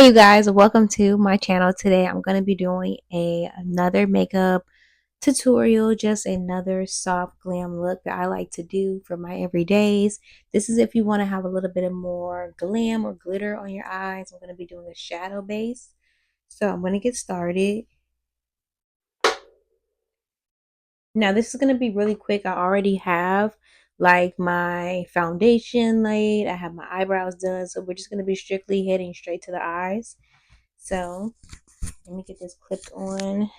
Hey you guys, welcome to my channel. Today I'm going to be doing another makeup tutorial, just another soft glam look that I like to do for my everydays. This is if you want to have a little bit of more glam or glitter on your eyes. I'm going to be doing a shadow base. So I'm going to get started. Now this is going to be really quick. I already have like my foundation laid. I have my eyebrows done. So we're just going to be strictly heading straight to the eyes. So let me get this clipped on.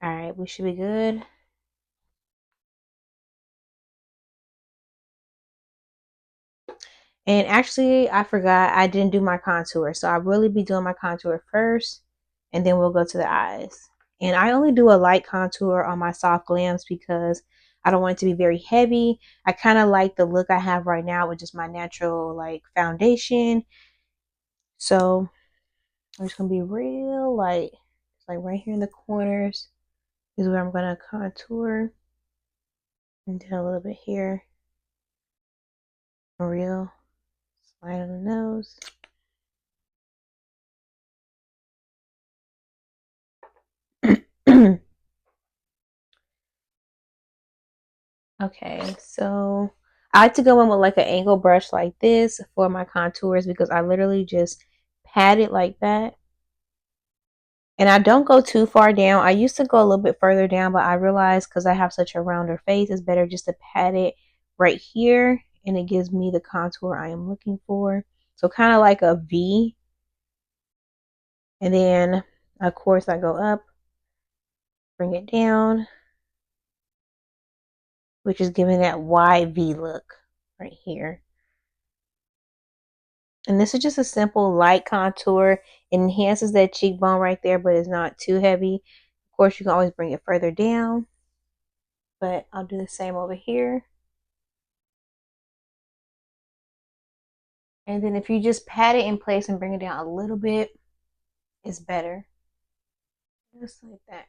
All right, we should be good. And actually, I forgot I didn't do my contour. So I'll really be doing my contour first, and then we'll go to the eyes. And I only do a light contour on my soft glams because I don't want it to be very heavy. I kind of like the look I have right now with just my natural like foundation. So I'm just going to be real light. Like right here in the corners is where I'm going to contour. And then a little bit here. Real. Slide on the nose. Okay, so I like to go in with like an angle brush like this for my contours because I literally just pat it like that. And I don't go too far down. I used to go a little bit further down, but I realized because I have such a rounder face, it's better just to pat it right here, and it gives me the contour I am looking for. So kind of like a V. And then, of course, I go up, bring it down, which is giving that wide V look right here. And this is just a simple light contour. It enhances that cheekbone right there, but it's not too heavy. Of course, you can always bring it further down, but I'll do the same over here. And then if you just pat it in place and bring it down a little bit, it's better. Just like that.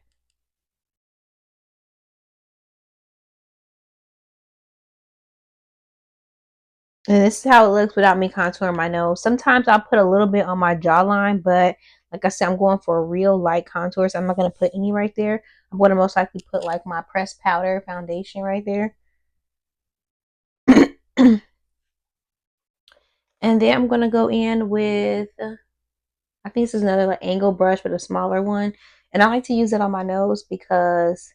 And this is how it looks without me contouring my nose. Sometimes I'll put a little bit on my jawline, but like I said, I'm going for a real light contour, so I'm not going to put any right there. I'm going to most likely put like my pressed powder foundation right there. And then I'm going to go in with, I think this is another like angle brush, but a smaller one. And I like to use it on my nose because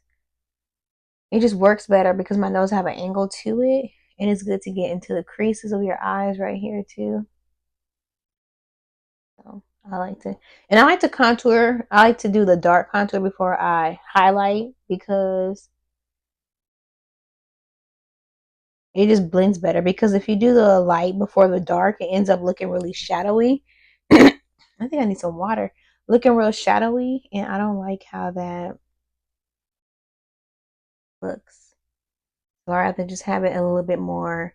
it just works better because my nose have an angle to it. And it's good to get into the creases of your eyes right here too. So I like to contour. I like to do the dark contour before I highlight because it just blends better. Because if you do the light before the dark, it ends up looking really shadowy. I think I need some water. Looking real shadowy, and I don't like how that looks. So I rather just have it a little bit more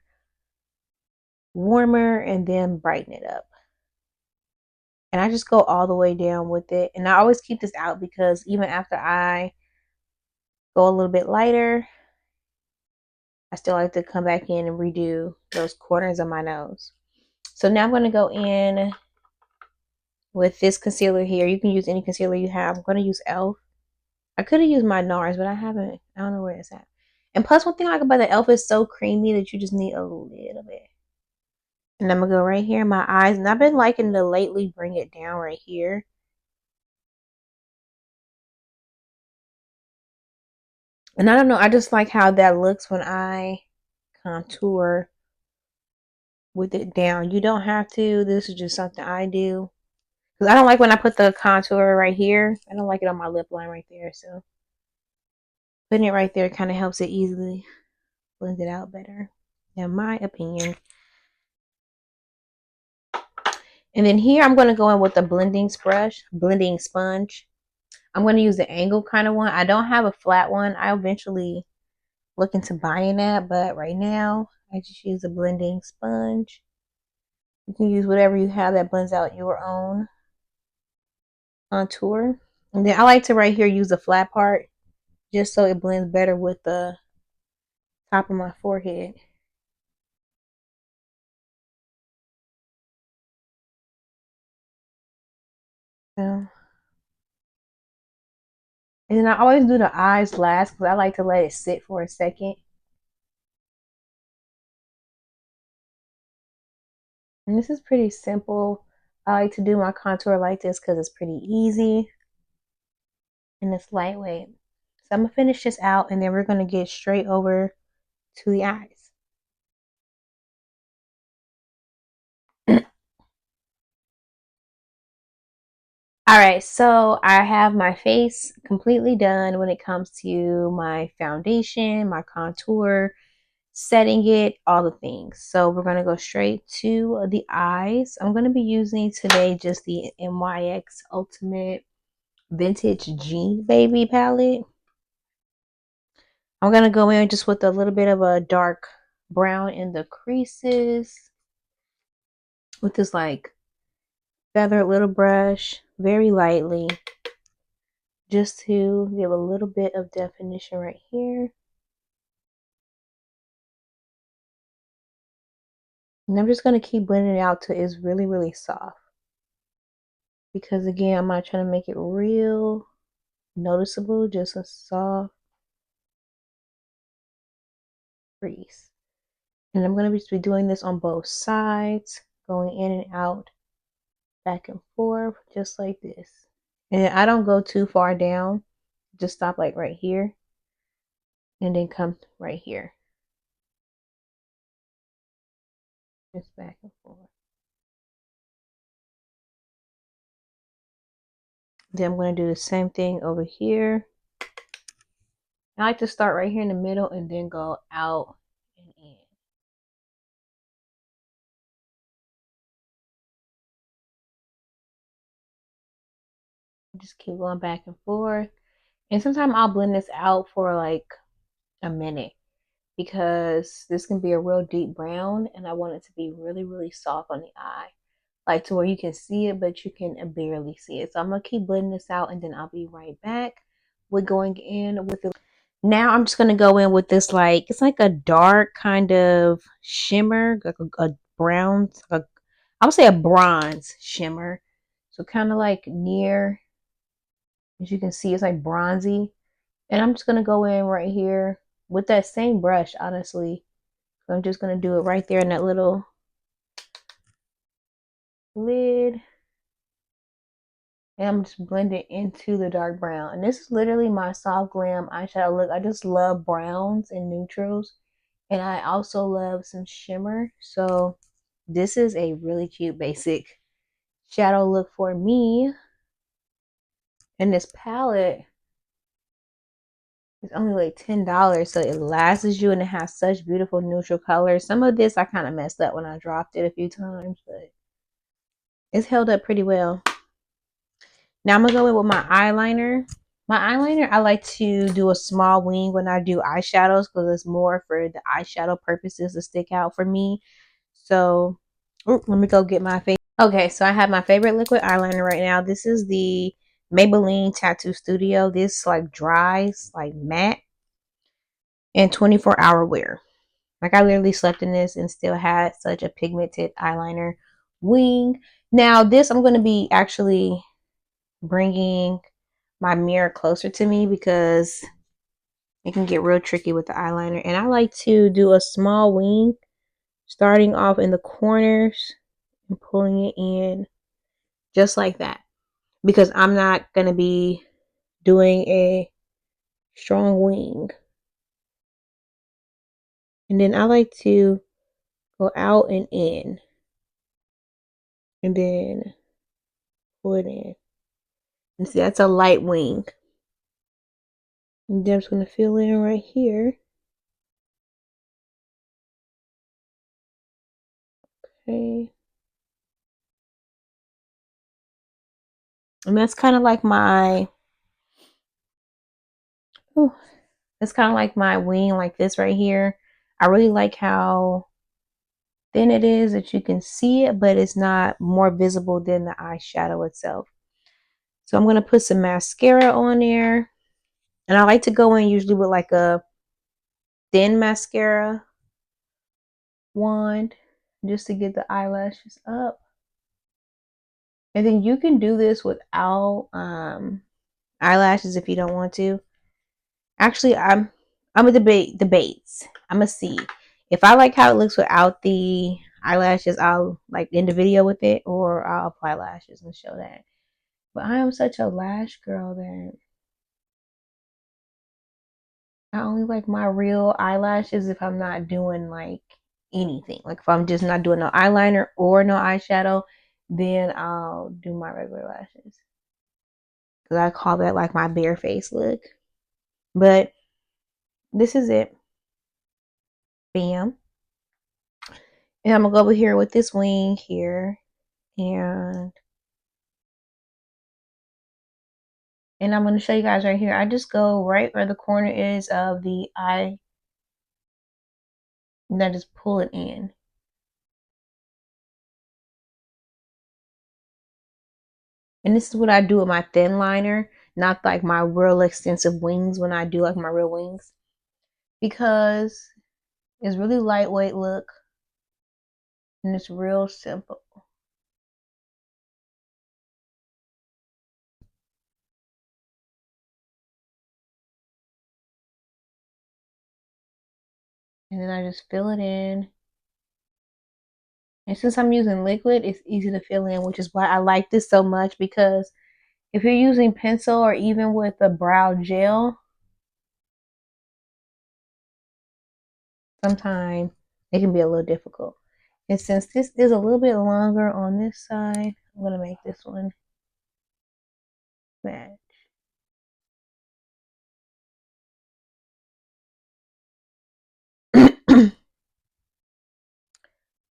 warmer and then brighten it up. And I just go all the way down with it. And I always keep this out because even after I go a little bit lighter, I still like to come back in and redo those corners of my nose. So now I'm going to go in with this concealer here. You can use any concealer you have. I'm going to use e.l.f. I could have used my NARS, but I haven't. I don't know where it's at. And plus, one thing I like about the e.l.f. is so creamy that you just need a little bit. And I'm going to go right here in my eyes. And I've been liking to lately bring it down right here. And I don't know. I just like how that looks when I contour with it down. You don't have to. This is just something I do. Because I don't like when I put the contour right here. I don't like it on my lip line right there. So putting it right there kind of helps it easily blend it out better, in my opinion. And then here I'm going to go in with a blending sponge. I'm going to use the angle kind of one. I don't have a flat one. I'll eventually look into buying that. But right now, I just use a blending sponge. You can use whatever you have that blends out your own contour. And then I like to right here use the flat part just so it blends better with the top of my forehead. So, and then I always do the eyes last because I like to let it sit for a second. And this is pretty simple. I like to do my contour like this because it's pretty easy and it's lightweight. So I'm gonna finish this out and then we're gonna get straight over to the eyes. All right, so I have my face completely done when it comes to my foundation, my contour, setting it, all the things. So we're going to go straight to the eyes. I'm going to be using today just the NYX Ultimate Vintage Jean Baby palette. I'm going to go in just with a little bit of a dark brown in the creases with this like feathered little brush, very lightly, just to give a little bit of definition right here. And I'm just going to keep blending it out till it's really, really soft. Because again, I'm not trying to make it real noticeable, just a soft crease. And I'm going to be doing this on both sides, going in and out, back and forth, just like this. And I don't go too far down, just stop like right here, and then come right here. Just back and forth. Then I'm going to do the same thing over here. I like to start right here in the middle and then go out and in. Just keep going back and forth. And sometimes I'll blend this out for like a minute because this can be a real deep brown and I want it to be really, really soft on the eye. Like to where you can see it, but you can barely see it. So I'm going to keep blending this out and then I'll be right back with going in with the... Now I'm just going to go in with this like, it's like a dark kind of shimmer, like a brown, I would say a bronze shimmer. So kind of like near, as you can see, it's like bronzy. And I'm just going to go in right here with that same brush, honestly. So I'm just going to do it right there in that little lid. And I'm just blending into the dark brown. And this is literally my soft glam eyeshadow look. I just love browns and neutrals. And I also love some shimmer. So this is a really cute basic shadow look for me. And this palette is only like $10. So it lasts you and it has such beautiful neutral colors. Some of this I kind of messed up when I dropped it a few times. But it's held up pretty well. Now I'm going to go in with my eyeliner. My eyeliner, I like to do a small wing when I do eyeshadows because it's more for the eyeshadow purposes to stick out for me. So, let me go get my face. Okay, so I have my favorite liquid eyeliner right now. This is the Maybelline Tattoo Studio. This like dries like matte and 24-hour wear. Like I literally slept in this and still had such a pigmented eyeliner wing. Now this I'm going to be actually bringing my mirror closer to me because it can get real tricky with the eyeliner. And I like to do a small wing starting off in the corners and pulling it in just like that because I'm not going to be doing a strong wing. And then I like to go out and in and then pull it in. And see, that's a light wing. And then I'm just going to fill in right here. Okay. And that's kind of like my, oh, that's kind of like my wing like this right here. I really like how thin it is that you can see it, but it's not more visible than the eyeshadow itself. So I'm going to put some mascara on there. And I like to go in usually with like a thin mascara wand just to get the eyelashes up. And then you can do this without eyelashes if you don't want to. Actually, I'm a debates. I'm a C. If I like how it looks without the eyelashes, I'll like end the video with it, or I'll apply lashes and show that. But I am such a lash girl that I only like my real eyelashes if I'm not doing like anything. Like if I'm just not doing no eyeliner or no eyeshadow, then I'll do my regular lashes. Because I call that like my bare face look. But this is it. Bam. And I'm gonna go over here with this wing here. And I'm gonna show you guys right here. I just go right where the corner is of the eye. And I just pull it in. And this is what I do with my thin liner, not like my real extensive wings when I do like my real wings. Because it's really lightweight look and it's real simple. And then I just fill it in. And since I'm using liquid, it's easy to fill in, which is why I like this so much, because if you're using pencil or even with a brow gel, sometimes it can be a little difficult. And since this is a little bit longer on this side, I'm going to make this one match.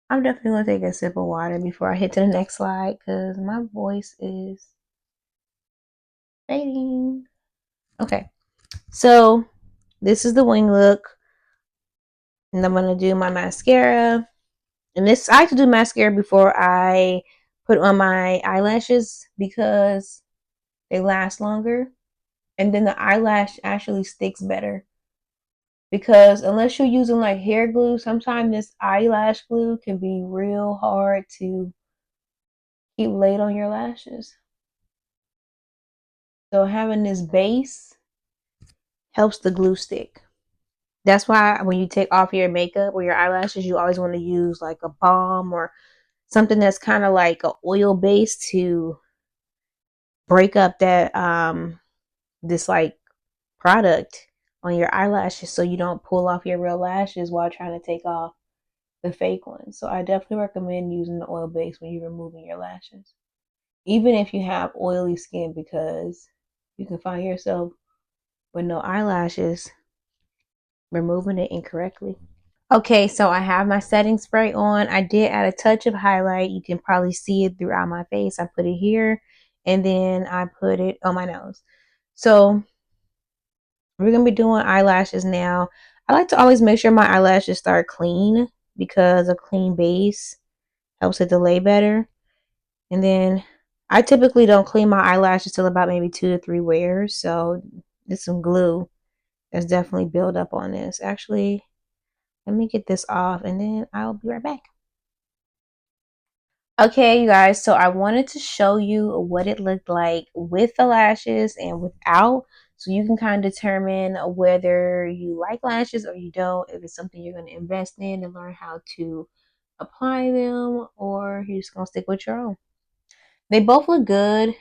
I'm definitely going to take a sip of water before I hit to the next slide because my voice is fading. Okay, so this is the wing look. And I'm going to do my mascara. And this, I like to do mascara before I put on my eyelashes because they last longer. And then the eyelash actually sticks better. Because unless you're using like hair glue, sometimes this eyelash glue can be real hard to keep laid on your lashes. So having this base helps the glue stick. That's why when you take off your makeup or your eyelashes, you always want to use like a balm or something that's kind of like an oil base to break up that this like product on your eyelashes so you don't pull off your real lashes while trying to take off the fake ones. So I definitely recommend using the oil base when you're removing your lashes, even if you have oily skin, because you can find yourself with no eyelashes removing it incorrectly. Okay, so I have my setting spray on. I did add a touch of highlight. You can probably see it throughout my face. I put it here and then I put it on my nose. So we're going to be doing eyelashes now. I like to always make sure my eyelashes start clean because a clean base helps it to lay better. And then I typically don't clean my eyelashes till about maybe 2 to 3 wears. So there's some glue that's definitely built up on this. Actually, let me get this off and then I'll be right back. Okay, you guys, so I wanted to show you what it looked like with the lashes and without, so you can kind of determine whether you like lashes or you don't, if it's something you're going to invest in and learn how to apply them, or you're just going to stick with your own. They both look good.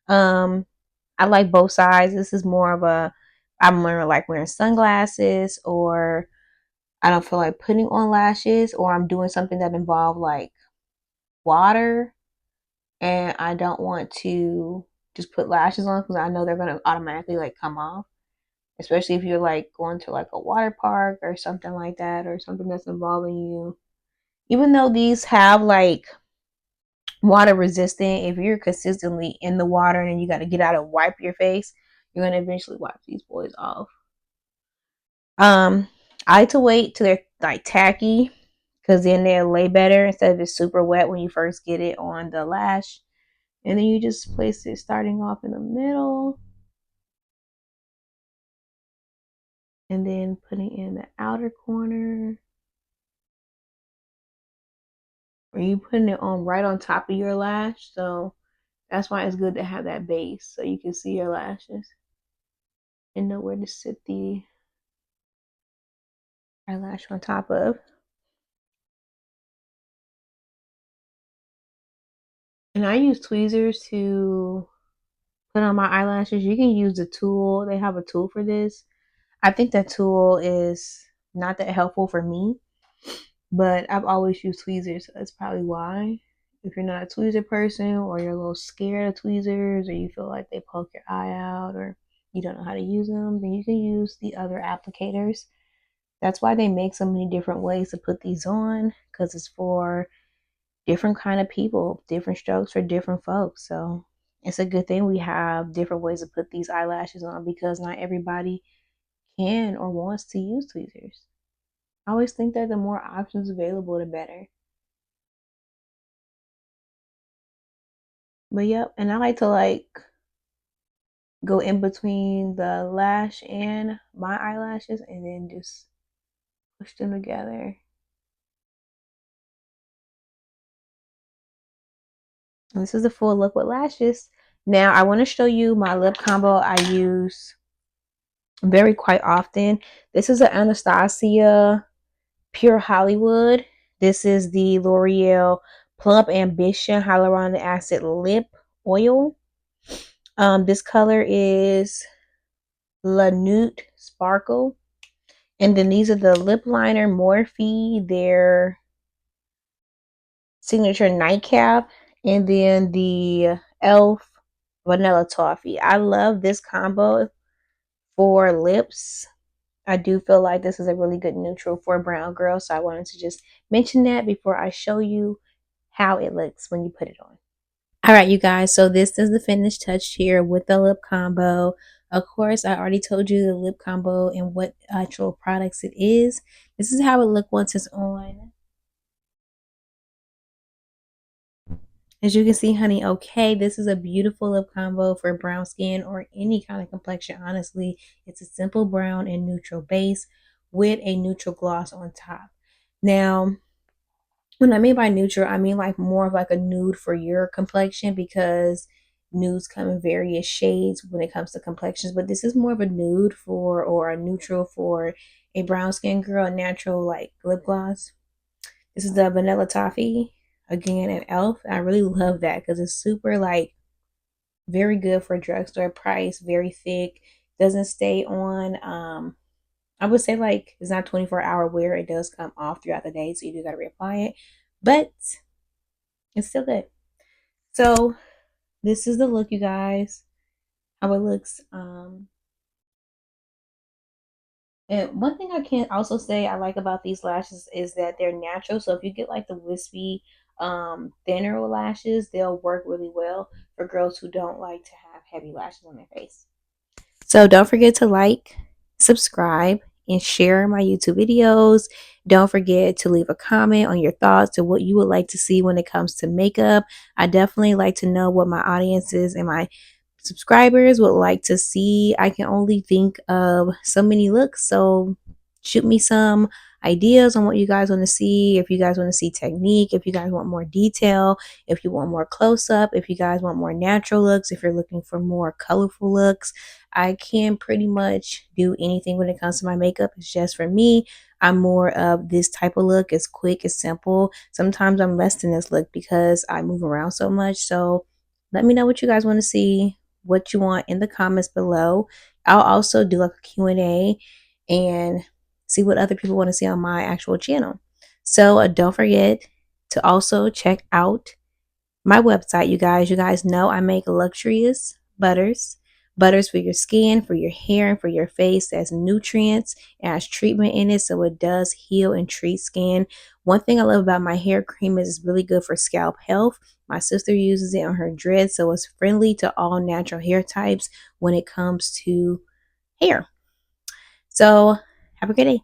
I like both sides. This is more of a, I'm wearing sunglasses, or I don't feel like putting on lashes, or I'm doing something that involves like water and I don't want to just put lashes on because I know they're going to automatically like come off, especially if you're like going to like a water park or something like that, or something that's involving you. Even though these have like water resistant, if you're consistently in the water and then you got to get out and wipe your face, you're going to eventually wipe these boys off. I like to wait till they're like tacky because then they'll lay better instead of it's super wet when you first get it on the lash. And then you just place it starting off in the middle and then putting in the outer corner. Or you putting it on right on top of your lash. So That's why it's good to have that base so you can see your lashes and know where to sit the eyelash on top of. And I use tweezers to put on my eyelashes. You can use the tool. They have a tool for this. I think that tool is not that helpful for me, but I've always used tweezers, so that's probably why. If you're not a tweezer person, or you're a little scared of tweezers, or you feel like they poke your eye out, or you don't know how to use them, then you can use the other applicators. That's why they make so many different ways to put these on, because it's for different kind of people, different strokes for different folks. So it's a good thing we have different ways to put these eyelashes on, because not everybody can or wants to use tweezers. I always think that the more options available, the better. But yep, and I like to go in between the lash and my eyelashes and then just push them together. And this is the full look with lashes. Now I want to show you my lip combo I use very quite often. This is an Anastasia Pure Hollywood. This is the L'Oreal Plump Ambition Hyaluronic Acid Lip Oil. This color is La Nude Sparkle. And then these are the lip liner Morphe, their signature nightcap, and then the e.l.f. Vanilla Toffee. I love this combo for lips. I do feel like this is a really good neutral for a brown girl, so I wanted to just mention that before I show you how it looks when you put it on. All right, you guys, so this is the finished touch here with the lip combo. Of course, I already told you the lip combo and what actual products it is. This is how it looks once it's on. As you can see, honey, okay, this is a beautiful lip combo for brown skin or any kind of complexion, honestly. It's a simple brown and neutral base with a neutral gloss on top. Now, when I mean by neutral, I mean like more of like a nude for your complexion, because nudes come in various shades when it comes to complexions, but this is more of a nude for, or a neutral for a brown skin girl, a natural like lip gloss. This is the Vanilla Toffee, again, an e.l.f. I really love that because it's super like very good for drugstore price, very thick, doesn't stay on. I would say like it's not 24-hour wear. It does come off throughout the day, so you do gotta reapply it, but it's still good. So this is the look, you guys. How it looks. And one thing I can also say I like about these lashes is that they're natural. So if you get like the wispy, thinner lashes, they'll work really well for girls who don't like to have heavy lashes on their face. So don't forget to like, subscribe, and share my YouTube videos. Don't forget to leave a comment on your thoughts and what you would like to see when it comes to makeup. I definitely like to know what my audiences and my subscribers would like to see. I can only think of so many looks, so shoot me some ideas on what you guys want to see. If you guys want to see technique, if you guys want more detail, if you want more close up, if you guys want more natural looks, if you're looking for more colorful looks, I can pretty much do anything when it comes to my makeup. It's just for me, I'm more of this type of look. It's quick, it's simple. Sometimes I'm less than this look because I move around so much. So let me know what you guys want to see, what you want in the comments below. I'll also do like a Q&A and see what other people want to see on my actual channel. So don't forget to also check out my website, you guys. You guys know I make luxurious butters for your skin, for your hair, and for your face. As nutrients, it has treatment in it, so it does heal and treat skin. One thing I love about my hair cream is it's really good for scalp health. My sister uses it on her dreads, so it's friendly to all natural hair types when it comes to hair. So have a good day.